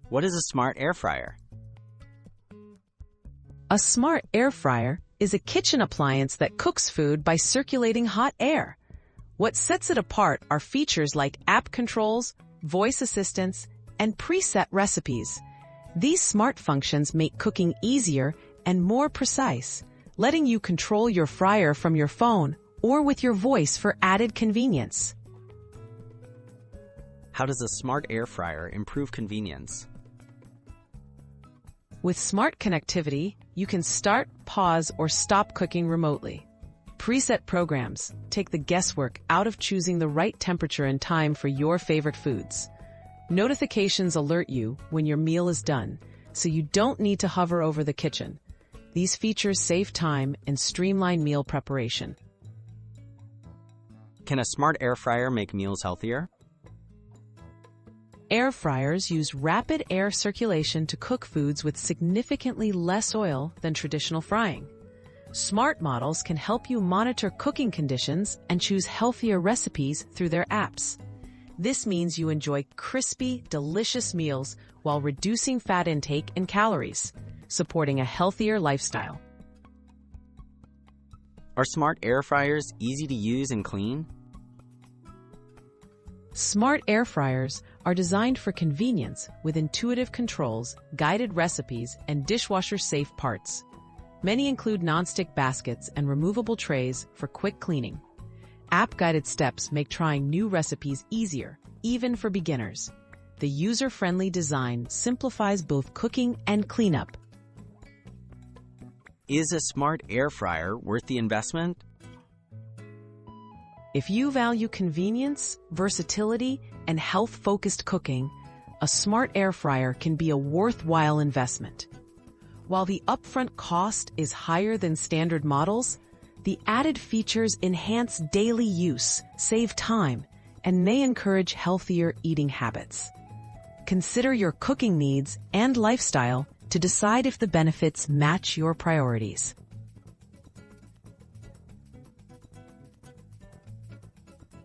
What is a smart air fryer? A smart air fryer is a kitchen appliance that cooks food by circulating hot air. What sets it apart are features like app controls, voice assistants, and preset recipes. These smart functions make cooking easier and more precise, letting you control your fryer from your phone or with your voice for added convenience. How does a smart air fryer improve convenience? With smart connectivity, you can start, pause, or stop cooking remotely. Preset programs take the guesswork out of choosing the right temperature and time for your favorite foods. Notifications alert you when your meal is done, so you don't need to hover over the kitchen. These features save time and streamline meal preparation. Can a smart air fryer make meals healthier? Air fryers use rapid air circulation to cook foods with significantly less oil than traditional frying. Smart models can help you monitor cooking conditions and choose healthier recipes through their apps. This means you enjoy crispy, delicious meals while reducing fat intake and calories, supporting a healthier lifestyle. Are smart air fryers easy to use and clean? Smart air fryers are designed for convenience with intuitive controls, guided recipes, and dishwasher-safe parts. Many include nonstick baskets and removable trays for quick cleaning. App-guided steps make trying new recipes easier, even for beginners. The user-friendly design simplifies both cooking and cleanup. Is a smart air fryer worth the investment? If you value convenience, versatility, and health-focused cooking, a smart air fryer can be a worthwhile investment. While the upfront cost is higher than standard models, the added features enhance daily use, save time, and may encourage healthier eating habits. Consider your cooking needs and lifestyle to decide if the benefits match your priorities.